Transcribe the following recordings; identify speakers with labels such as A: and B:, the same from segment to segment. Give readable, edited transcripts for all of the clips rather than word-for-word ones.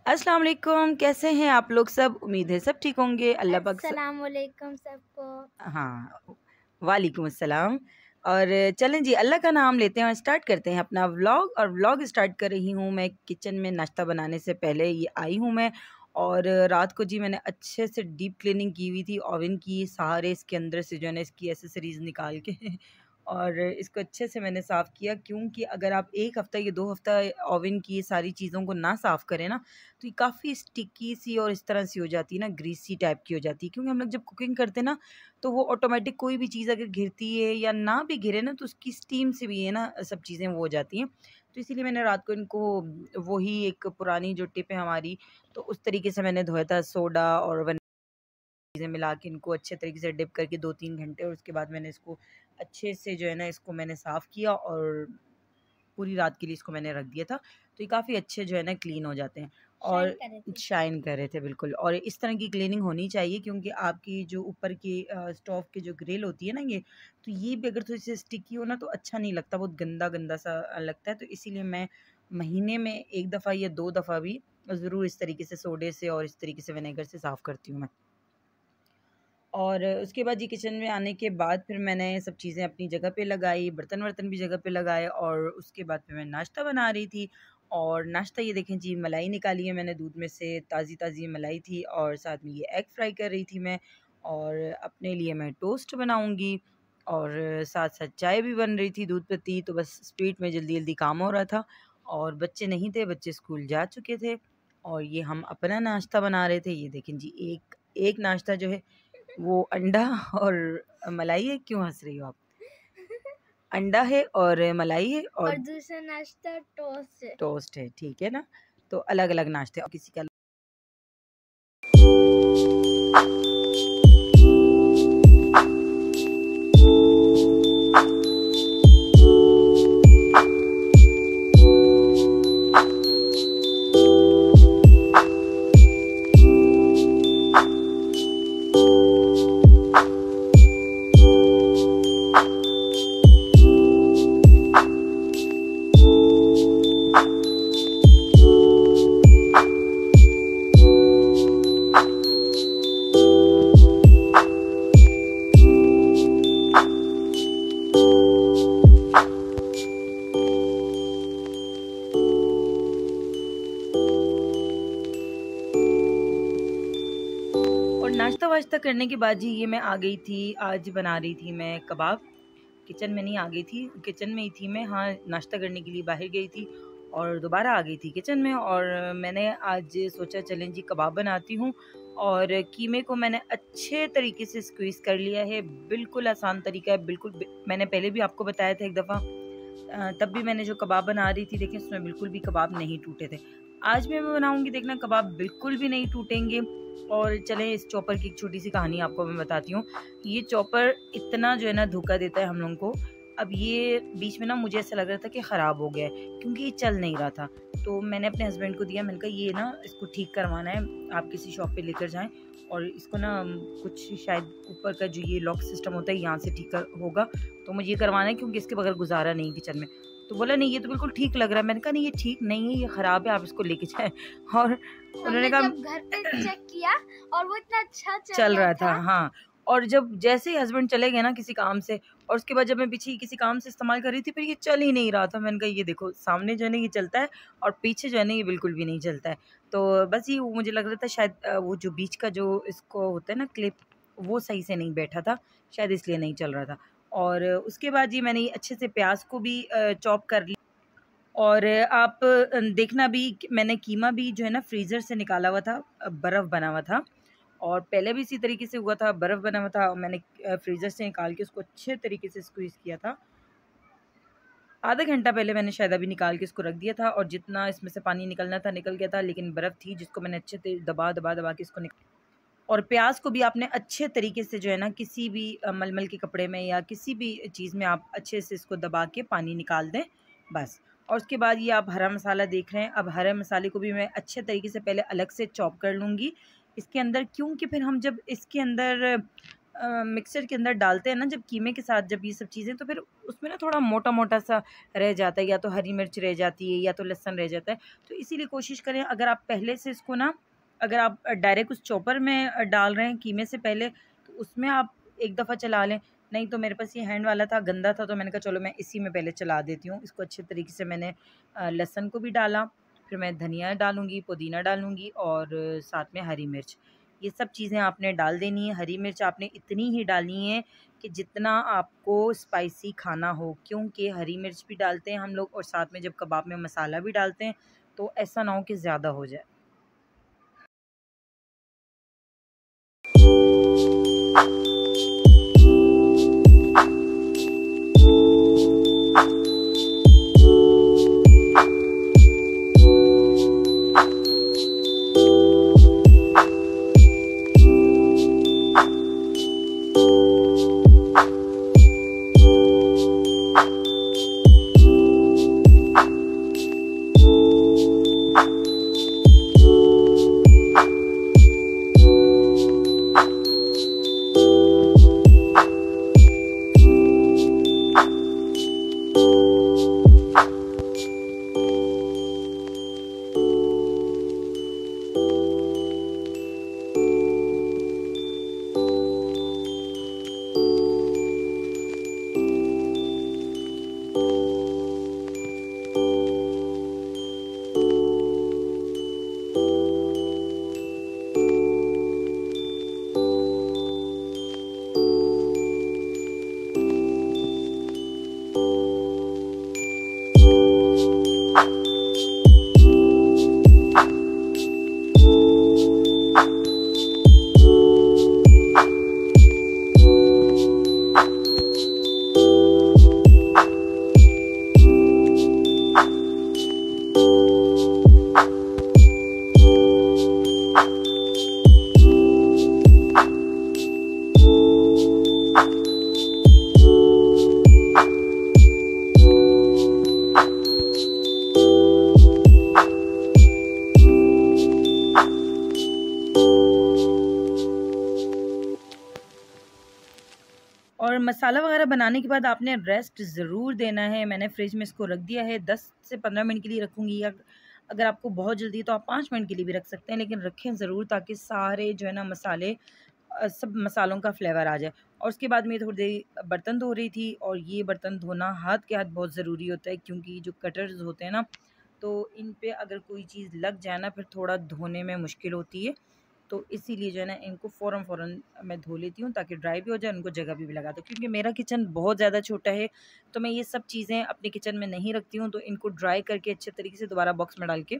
A: अस्सलाम वालेकुम, कैसे हैं आप लोग सब? उम्मीद है सब ठीक होंगे। अल्लाह पाक
B: अस्सलाम वालेकुम सबको।
A: हाँ, वालेकुम अस्सलाम। और चलें जी, अल्लाह का नाम लेते हैं और स्टार्ट करते हैं अपना व्लॉग। और व्लॉग स्टार्ट कर रही हूँ मैं किचन में। नाश्ता बनाने से पहले ये आई हूँ मैं। और रात को जी मैंने अच्छे से डीप क्लीनिंग की हुई थी ओवन की, सारे इसके अंदर से जो है ना इसकी एसेसरीज़ निकाल के और इसको अच्छे से मैंने साफ़ किया, क्योंकि अगर आप 1 हफ़्ता या 2 हफ़्ता ओवन की सारी चीज़ों को ना साफ़ करें ना, तो ये काफ़ी स्टिकी सी और इस तरह सी हो जाती है ना, ग्रीसी टाइप की हो जाती है। क्योंकि हम लोग जब कुकिंग करते हैं ना, तो वो ऑटोमेटिक कोई भी चीज़ अगर गिरती है या ना भी गिरे ना, तो उसकी स्टीम से भी है ना सब चीज़ें वो हो जाती हैं। तो इसीलिए मैंने रात को इनको वही एक पुरानी जो टिप है हमारी, तो उस तरीके से मैंने धोया था, सोडा और चीज़ें मिला के इनको अच्छे तरीके से डिप करके 2-3 घंटे, और उसके बाद मैंने इसको अच्छे से जो है ना इसको मैंने साफ़ किया और पूरी रात के लिए इसको मैंने रख दिया था। तो ये काफ़ी अच्छे जो है ना क्लीन हो जाते हैं
B: शाइन
A: और
B: कर रहे थे।
A: शाइन कर रहे थे बिल्कुल। और इस तरह की क्लीनिंग होनी चाहिए, क्योंकि आपकी जो ऊपर की स्टोव की जो ग्रिल होती है ना ये, तो ये भी अगर थोड़ी-सी स्टिकी हो ना तो अच्छा नहीं लगता, बहुत गंदा-गंदा सा लगता है। तो इसीलिए मैं महीने में 1 दफ़ा या 2 दफ़ा भी ज़रूर इस तरीके से सोडे से और इस तरीके से विनेगर से साफ़ करती हूँ मैं। और उसके बाद ये किचन में आने के बाद फिर मैंने सब चीज़ें अपनी जगह पे लगाई, बर्तन-वर्तन भी जगह पे लगाए, और उसके बाद फिर मैं नाश्ता बना रही थी। और नाश्ता ये देखें जी, मलाई निकाली है मैंने दूध में से, ताज़ी-ताज़ी मलाई थी, और साथ में ये एग फ्राई कर रही थी मैं। और अपने लिए मैं टोस्ट बनाऊँगी, और साथ-साथ चाय भी बन रही थी दूध पत्ती। तो बस स्पीड में जल्दी-जल्दी काम हो रहा था, और बच्चे नहीं थे, बच्चे स्कूल जा चुके थे, और ये हम अपना नाश्ता बना रहे थे। ये देखें जी, एक एक नाश्ता जो है वो अंडा और मलाई है। क्यों हँस रही हो आप? अंडा है और मलाई है
B: और
A: और
B: दूसरा नाश्ता टोस्ट है।
A: टोस्ट है, ठीक है ना? तो अलग-अलग नाश्ते, और किसी का और नाश्ता-वाश्ता करने के बाद जी ये मैं आ गई थी, आज बना रही थी मैं कबाब। किचन में नहीं आ गई थी, किचन में ही थी मैं, हाँ, नाश्ता करने के लिए बाहर गई थी और दोबारा आ गई थी किचन में। और मैंने आज सोचा चलें जी कबाब बनाती हूँ। और कीमे को मैंने अच्छे तरीके से स्क्वीज़ कर लिया है, बिल्कुल आसान तरीका है, बिल्कुल मैंने पहले भी आपको बताया था एक दफ़ा। तब भी मैंने जो कबाब बना रही थी, देखिए उसमें बिल्कुल भी कबाब नहीं टूटे थे। आज भी मैं बनाऊँगी, देखना कबाब बिल्कुल भी नहीं टूटेंगे। और चलें इस चॉपर की एक छोटी-सी कहानी आपको मैं बताती हूँ। ये चॉपर इतना जो है ना धोखा देता है हम लोगों को। अब ये बीच में ना मुझे ऐसा लग रहा था कि ख़राब हो गया है, क्योंकि ये चल नहीं रहा था। तो मैंने अपने हस्बैंड को दिया, मैंने कहा ये ना इसको ठीक करवाना है, आप किसी शॉप पे लेकर जाएँ, और इसको ना कुछ शायद ऊपर का जो ये लॉक सिस्टम होता है यहाँ से ठीक कर होगा, तो मुझे ये करवाना है, क्योंकि इसके बगैर गुज़ारा नहीं किचन में। तो बोला नहीं ये तो बिल्कुल ठीक लग रहा है। मैंने कहा नहीं ये ठीक नहीं है, ये ख़राब है, आप इसको लेके जाएँ। और उन्होंने
B: हमने
A: कहा
B: जब घर पे चेक किया और वो इतना अच्छा चल
A: चल
B: रहा
A: रहा था,
B: था।
A: हाँ। और जब जैसे ही हस्बैंड चले गए ना किसी काम से, और उसके बाद जब मैं पीछे किसी काम से इस्तेमाल कर रही थी, फिर ये चल ही नहीं रहा था। मैंने कहा ये देखो, सामने जो है ना ये चलता है, और पीछे जो है ना ये बिल्कुल भी नहीं चलता है। तो बस ये मुझे लग रहा था शायद वो जो बीच का जो इसको होता है ना क्लिप, वो सही से नहीं बैठा था, शायद इसलिए नहीं चल रहा था। और उसके बाद ये मैंने ये अच्छे से प्याज़ को भी चॉप कर लिया। और आप देखना भी कि मैंने कीमा भी जो है ना फ्रीज़र से निकाला हुआ था, बर्फ़ बना हुआ था। और पहले भी इसी तरीके से हुआ था, बर्फ़ बना हुआ था, और मैंने फ्रीज़र से निकाल के उसको अच्छे तरीके से स्क्वीज़ किया था। आधा घंटा पहले मैंने शायद अभी निकाल के इसको रख दिया था, और जितना इसमें से पानी निकलना था निकल गया था, लेकिन बर्फ़ थी जिसको मैंने अच्छे से दबा के इसको और प्याज़ को भी आपने अच्छे तरीके से जो है ना किसी भी मलमल के कपड़े में या किसी भी चीज़ में आप अच्छे से इसको दबा के पानी निकाल दें, बस। और उसके बाद ये आप हरा मसाला देख रहे हैं, अब हरे मसाले को भी मैं अच्छे तरीके से पहले अलग से चॉप कर लूँगी इसके अंदर, क्योंकि फिर हम जब इसके अंदर मिक्सचर के अंदर डालते हैं ना जब कीमे के साथ, जब ये सब चीज़ें, तो फिर उसमें ना थोड़ा मोटा मोटा सा रह जाता है, या तो हरी मिर्च रह जाती है या तो लहसुन रह जाता है। तो इसीलिए कोशिश करें, अगर आप पहले से इसको ना, अगर आप डायरेक्ट उस चॉपर में डाल रहे हैं कीमे से पहले, तो उसमें आप एक दफ़ा चला लें। नहीं तो मेरे पास ये हैंड वाला था, गंदा था, तो मैंने कहा चलो मैं इसी में पहले चला देती हूँ इसको। अच्छे तरीके से मैंने लहसुन को भी डाला, फिर मैं धनिया डालूँगी, पुदीना डालूँगी और साथ में हरी मिर्च। ये सब चीज़ें आपने डाल देनी है। हरी मिर्च आपने इतनी ही डालनी है कि जितना आपको स्पाइसी खाना हो, क्योंकि हरी मिर्च भी डालते हैं हम लोग और साथ में जब कबाब में मसाला भी डालते हैं, तो ऐसा ना हो कि ज़्यादा हो जाए। और मसाला वगैरह बनाने के बाद आपने रेस्ट ज़रूर देना है। मैंने फ्रिज में इसको रख दिया है, 10 से 15 मिनट के लिए रखूँगी, या अगर आपको बहुत जल्दी है तो आप 5 मिनट के लिए भी रख सकते हैं, लेकिन रखें ज़रूर ताकि सारे जो है ना मसाले, सब मसालों का फ्लेवर आ जाए। और उसके बाद मैं थोड़ी देर बर्तन धो रही थी, और ये बर्तन धोना हाथ के हाथ बहुत ज़रूरी होता है, क्योंकि जो कटर्स होते हैं ना, तो इन पे अगर कोई चीज़ लग जाए ना, फिर थोड़ा धोने में मुश्किल होती है। तो इसीलिए जो है ना, इनको फ़ौरन मैं धो लेती हूँ ताकि ड्राई भी हो जाए, उनको जगह भी लगा दूँ। क्योंकि मेरा किचन बहुत ज़्यादा छोटा है, तो मैं ये सब चीज़ें अपने किचन में नहीं रखती हूँ, तो इनको ड्राई करके अच्छे तरीके से दोबारा बॉक्स में डाल के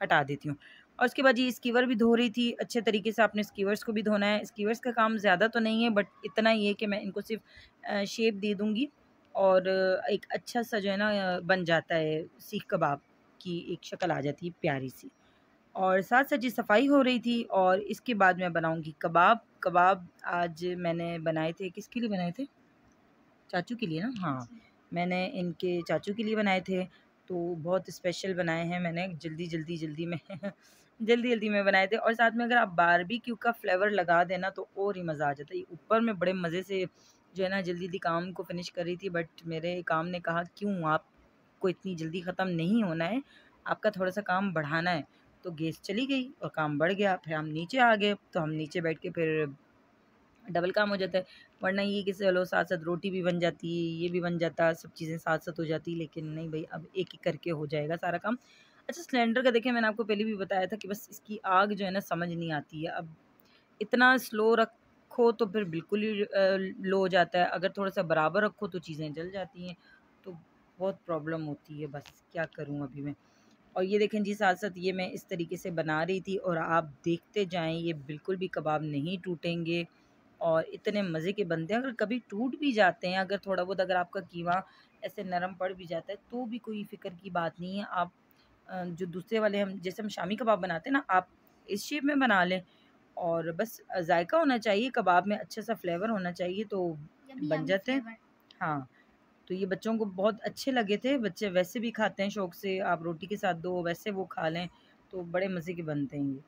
A: हटा देती हूँ। और उसके बाद ये स्कीवर भी धो रही थी, अच्छे तरीके से आपने स्कीवर्स को भी धोना है। स्कीवर्स का काम ज़्यादा तो नहीं है, बट इतना ही है कि मैं इनको सिर्फ शेप दे दूँगी, और एक अच्छा सा जो है ना बन जाता है, सीख कबाब की एक शक्ल आ जाती है प्यारी सी। और साथ-साथ जी सफाई हो रही थी, और इसके बाद मैं बनाऊँगी कबाब। कबाब आज मैंने बनाए थे, किसके लिए बनाए थे? चाचू के लिए ना? हाँ, मैंने इनके चाचू के लिए बनाए थे, तो बहुत स्पेशल बनाए हैं मैंने, जल्दी-जल्दी में जल्दी-जल्दी में बनाए थे। और साथ में अगर आप बारबेक्यू का फ्लेवर लगा दें ना, तो और ही मज़ा आ जाता है। ऊपर में बड़े मज़े से जो है ना जल्दी-जल्दी काम को फ़िनिश कर रही थी, बट मेरे काम ने कहा, क्यों आपको इतनी जल्दी ख़त्म नहीं होना है, आपका थोड़ा-सा काम बढ़ाना है। तो गैस चली गई और काम बढ़ गया, फिर हम नीचे आ गए, तो हम नीचे बैठ के फिर डबल काम हो जाता है। वरना ये कि चलो साथ-साथ रोटी भी बन जाती, ये भी बन जाता, सब चीज़ें साथ-साथ हो जाती, लेकिन नहीं भई, अब एक-एक करके हो जाएगा सारा काम। अच्छा, सिलेंडर का देखिए, मैंने आपको पहले भी बताया था कि बस इसकी आग जो है ना समझ नहीं आती है। अब इतना स्लो रखो तो फिर बिल्कुल ही लो हो जाता है, अगर थोड़ा-सा बराबर रखो तो चीज़ें जल जाती हैं, तो बहुत प्रॉब्लम होती है, बस क्या करूँ अभी मैं। और ये देखें जी, साथ-साथ ये मैं इस तरीके से बना रही थी, और आप देखते जाएँ, ये बिल्कुल भी कबाब नहीं टूटेंगे और इतने मज़े के बनते हैं। अगर कभी टूट भी जाते हैं, अगर थोड़ा बहुत अगर आपका कीमा ऐसे नरम पड़ भी जाता है, तो भी कोई फ़िक्र की बात नहीं है। आप जो दूसरे वाले, हम जैसे हम शामी कबाब बनाते हैं ना, आप इस शेप में बना लें, और बस ज़ायका होना चाहिए कबाब में, अच्छा-सा फ्लेवर होना चाहिए, तो बन जाते हैं। हाँ, तो ये बच्चों को बहुत अच्छे लगे थे, बच्चे वैसे भी खाते हैं शौक़ से, आप रोटी के साथ दो, वैसे वो खा लें, तो बड़े मज़े के बनते हैं ये।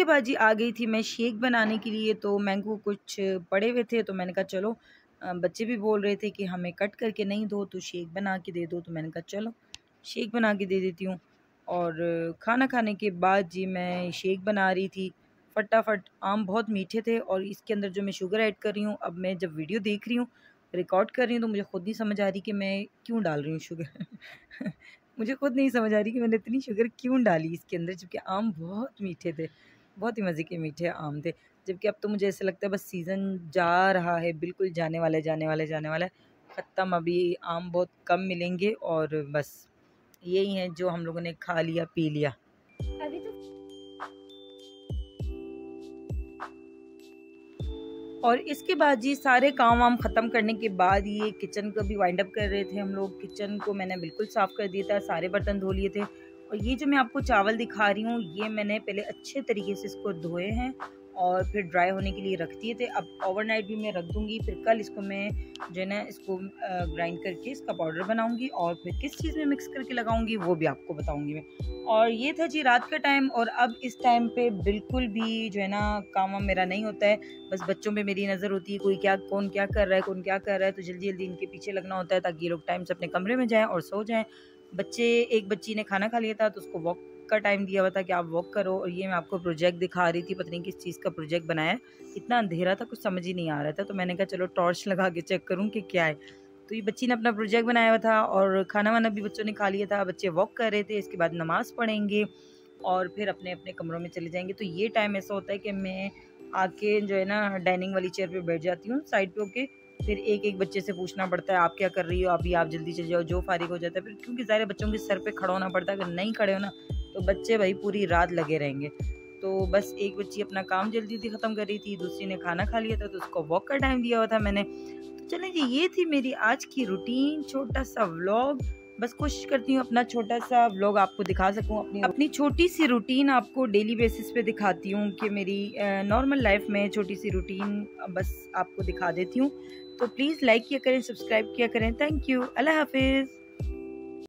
A: उसके बाद जी आ गई थी मैं शेक बनाने के लिए। तो मैंगो कुछ पड़े हुए थे तो मैंने कहा चलो, बच्चे भी बोल रहे थे कि हमें कट करके नहीं दो तो शेक बना के दे दो, तो मैंने कहा चलो शेक बना के दे देती हूँ। और खाना खाने के बाद जी मैं शेक बना रही थी फटाफट। आम बहुत मीठे थे और इसके अंदर जो मैं शुगर ऐड कर रही हूँ, अब मैं जब वीडियो देख रही हूँ, रिकॉर्ड कर रही हूँ, तो मुझे खुद नहीं समझ आ रही कि मैं क्यों डाल रही हूँ शुगर। मुझे खुद नहीं समझ आ रही कि मैंने इतनी शुगर क्यों डाली इसके अंदर, जबकि आम बहुत मीठे थे, बहुत ही मज़े के मीठे आम थे। जबकि अब तो मुझे ऐसा लगता है बस सीज़न जा रहा है, बिल्कुल जाने वाला है, जाने वाला है, जाने वाला है, ख़त्म। अभी आम बहुत कम मिलेंगे और बस यही है जो हम लोगों ने खा लिया पी लिया।
B: अभी तो
A: और इसके बाद जी सारे काम वाम ख़त्म करने के बाद ये किचन को भी वाइंड अप कर रहे थे हम लोग। किचन को मैंने बिल्कुल साफ़ कर दिया था, सारे बर्तन धो लिए थे। और ये जो मैं आपको चावल दिखा रही हूँ, ये मैंने पहले अच्छे तरीके से इसको धोए हैं और फिर ड्राई होने के लिए रख दिए थे। अब ओवरनाइट भी मैं रख दूँगी, फिर कल इसको मैं जो है ना इसको ग्राइंड करके इसका पाउडर बनाऊँगी और फिर किस चीज़ में मिक्स करके लगाऊँगी वो भी आपको बताऊँगी मैं। और ये था जी रात का टाइम। और अब इस टाइम पे बिल्कुल भी जो है ना काम वाम मेरा नहीं होता है, बस बच्चों पे मेरी नज़र होती है, कोई क्या कौन क्या कर रहा है, कौन क्या कर रहा है, तो जल्दी जल्दी इनके पीछे लगना होता है ताकि ये लोग टाइम से अपने कमरे में जाएँ और सो जाएँ। एक बच्ची ने खाना खा लिया था तो उसको वॉक का टाइम दिया हुआ था कि आप वॉक करो। और ये मैं आपको प्रोजेक्ट दिखा रही थी, पता नहीं किस चीज़ का प्रोजेक्ट बनाया है, इतना अंधेरा था कुछ समझ ही नहीं आ रहा था, तो मैंने कहा चलो टॉर्च लगा के चेक करूँ कि क्या है। तो ये बच्ची ने अपना प्रोजेक्ट बनाया हुआ था और खाना वाना भी बच्चों ने खा लिया था। बच्चे वॉक कर रहे थे, इसके बाद नमाज़ पढ़ेंगे और फिर अपने अपने कमरों में चले जाएंगे। तो ये टाइम ऐसा होता है कि मैं आके जो है ना डाइनिंग वाली चेयर पे बैठ जाती हूँ साइड पे होके। फिर एक एक बच्चे से पूछना पड़ता है आप क्या कर रही हो, अभी आप जल्दी चले जाओ, जो फारिग हो जाता है फिर, क्योंकि सारे बच्चों के सर पे खड़ा होना पड़ता है। अगर नहीं खड़े हो ना तो बच्चे भाई पूरी रात लगे रहेंगे। तो बस एक बच्ची अपना काम जल्दी जल्दी ख़त्म कर रही थी, दूसरी ने खाना खा लिया था तो उसको वॉक का टाइम दिया हुआ था मैंने। तो चलें जी, ये थी मेरी आज की रूटीन, छोटा सा व्लॉग। बस कोशिश करती हूँ अपना छोटा सा व्लॉग आपको दिखा सकूँ, अपनी छोटी सी रूटीन आपको डेली बेसिस पे दिखाती हूँ कि मेरी नॉर्मल लाइफ में छोटी सी रूटीन बस आपको दिखा देती हूँ। तो प्लीज़ लाइक किया करें, सब्सक्राइब किया करें। थैंक यू, अल्लाह हाफिज़।